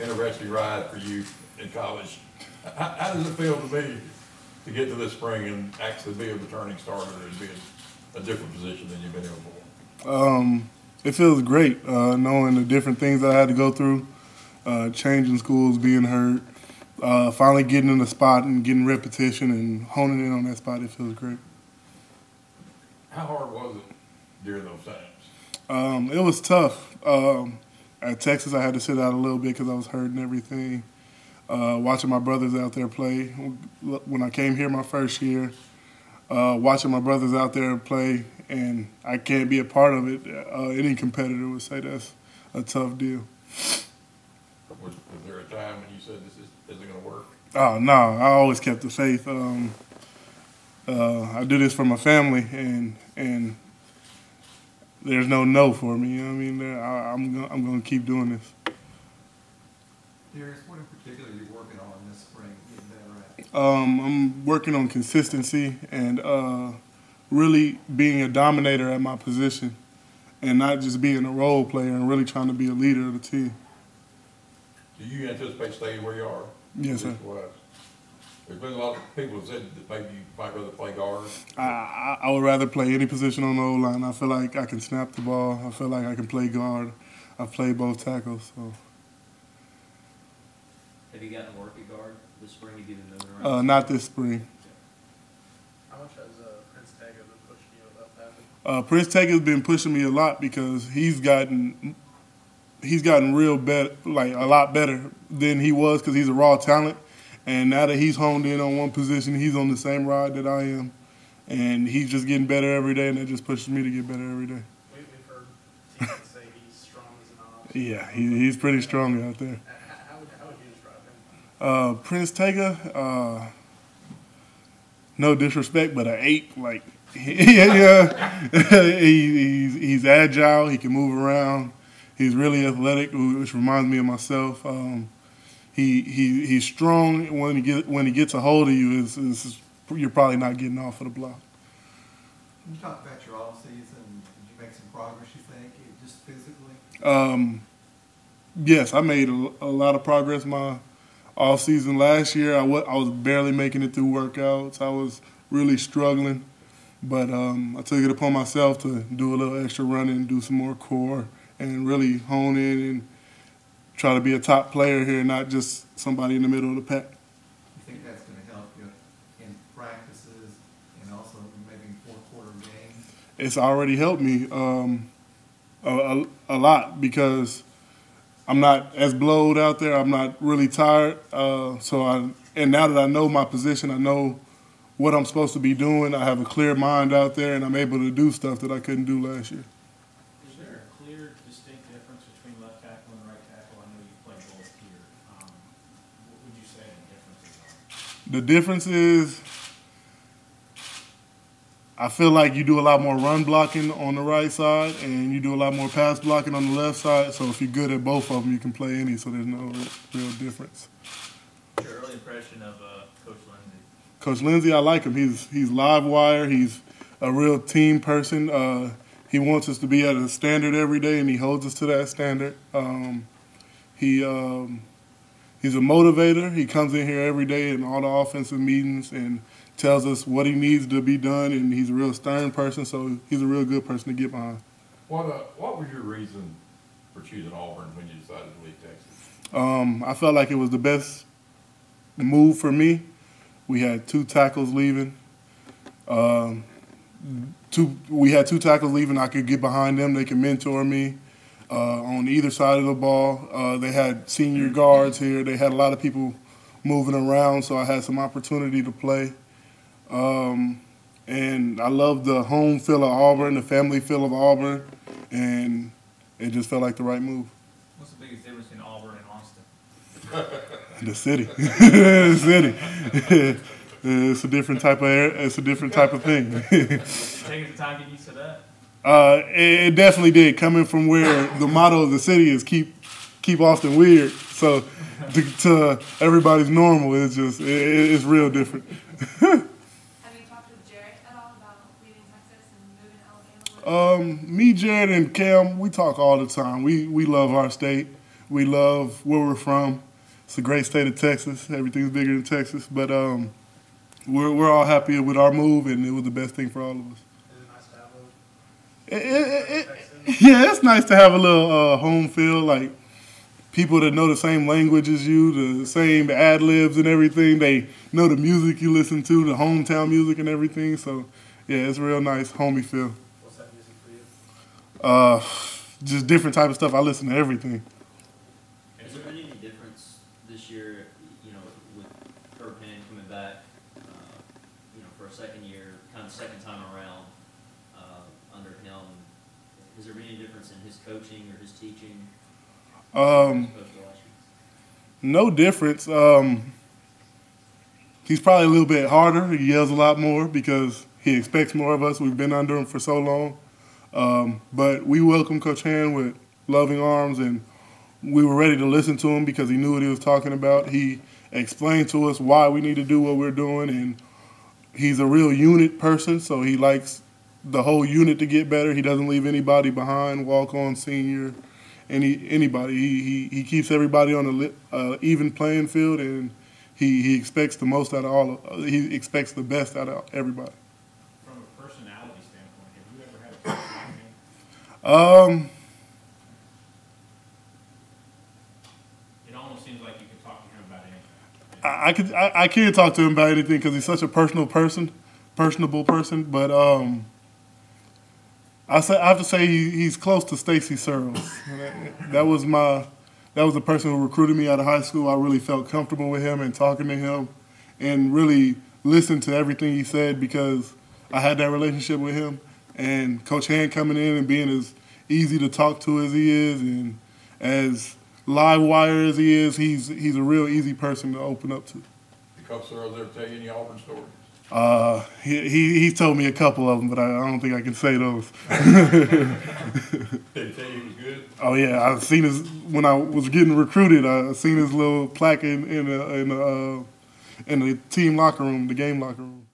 interesting ride for you in college. How does it feel to be to get to this spring and actually be a returning starter and be in a different position than you've been in before? It feels great knowing the different things I had to go through, changing schools, being hurt, finally getting in the spot and getting repetition and honing in on that spot. It feels great. How hard was it during those times? It was tough. At Texas, I had to sit out a little bit because I was hurt and everything. Watching my brothers out there play. When I came here my first year, watching my brothers out there play, and I can't be a part of it, any competitor would say that's a tough deal. Was there a time when you said this isn't going to work? Oh, no. I always kept the faith. I do this for my family, and there's no for me. You know what I mean? I'm going to keep doing this. Darius, what in particular are you working on this spring, getting better at? I'm working on consistency and really being a dominator at my position and not just being a role player and really trying to be a leader of the team. Do you anticipate staying where you are? Yes, sir. There's been a lot of people who said that maybe you might rather play guard. I would rather play any position on the O-line. I feel like I can snap the ball. I feel like I can play guard. I've played both tackles. So. Have you gotten to work at guard this spring? You get another round? Not this spring. How much has Prince Tega been pushing you about that? Prince Tega's been pushing me a lot because he's gotten real better, like a lot better than he was because he's a raw talent. And now that he's honed in on one position, he's on the same ride that I am. And he's just getting better every day, and that just pushes me to get better every day. We've heard teammates say he's strong as an ox. Yeah, he's pretty strong out there. How would you describe him? Prince Tega, no disrespect, but an 8. Like, he's agile. He can move around. He's really athletic, which reminds me of myself. He's strong. When he gets a hold of you, you're probably not getting off of the block. Can you talk about your off season? Did you make some progress, you think, just physically? Yes, I made a lot of progress my off season last year. I was barely making it through workouts. I was really struggling, but I took it upon myself to do a little extra running, do some more core, and really hone in and try to be a top player here, not just somebody in the middle of the pack. You think that's going to help you in practices and also maybe fourth quarter games? It's already helped me a lot because I'm not as blowed out there. I'm not really tired. And now that I know my position, I know what I'm supposed to be doing. I have a clear mind out there, and I'm able to do stuff that I couldn't do last year. Is there a clear, distinct difference between left tackle and right tackle? I know you played both here. What would you say the differences are? The difference is I feel like you do a lot more run blocking on the right side and you do a lot more pass blocking on the left side. So if you're good at both of them, you can play any, so there's no real difference. What's your early impression of Coach Lindsey? Coach Lindsey, I like him. He's live wire. He's a real team person. He wants us to be at a standard every day, and he holds us to that standard. He's a motivator. He comes in here every day in all the offensive meetings and tells us what he needs to be done, and he's a real stern person, so he's a real good person to get behind. What was your reason for choosing Auburn when you decided to leave Texas? I felt like it was the best move for me. We had 2 tackles leaving. We had 2 tackles leaving. I could get behind them. They could mentor me on either side of the ball. They had senior guards here. They had a lot of people moving around, so I had some opportunity to play. And I love the home feel of Auburn, the family feel of Auburn, and it just felt like the right move. What's the biggest difference between Auburn and Austin? The city. The city. It's a different type of air. It's a different type of thing. Taking the time to get used to that? It definitely did. Coming from where the motto of the city is keep Austin weird. So to everybody's normal, it's real different. Have you talked with Jarrett at all about leaving Texas and moving to Alabama? Me, Jared, and Cam, we talk all the time. We love our state. We love where we're from. It's a great state of Texas. Everything's bigger than Texas, but we're all happy with our move, and it was the best thing for all of us. Is it nice to have those? Yeah, it's nice to have a little home feel, like people that know the same language as you, the same ad libs and everything. They know the music you listen to, the hometown music and everything. So, yeah, it's real nice, homey feel. What's that music for you? Just different type of stuff. I listen to everything. Has there been any difference this year, you know, with Hurricane coming back, you know, for a second year, kind of second time around under him? Has there been any difference in his coaching or his teaching? No difference. He's probably a little bit harder. He yells a lot more because he expects more of us. We've been under him for so long. But we welcome Coach Hand with loving arms, and we were ready to listen to him because he knew what he was talking about. He explained to us why we need to do what we're doing, and he's a real unit person, so he likes the whole unit to get better. He doesn't leave anybody behind, walk-on, senior, anybody. He keeps everybody on an even playing field, and he expects the most out of he expects the best out of everybody. From a personality standpoint, have you ever had a coach like him? It almost seems like you could talk to him about anything. I can't talk to him about anything because he's such a personable person. But I have to say he's close to Stacy Searles. That was the person who recruited me out of high school. I really felt comfortable with him and talking to him, and really listened to everything he said because I had that relationship with him. And Coach Hand coming in and being as easy to talk to as he is, and as live wire as he is, he's a real easy person to open up to. Did Coach Searles ever tell you any Auburn stories? He's told me a couple of them, but I don't think I can say those. Did he tell you he was good? Oh yeah, I seen when I was getting recruited. I seen his little plaque in the team locker room, the game locker room.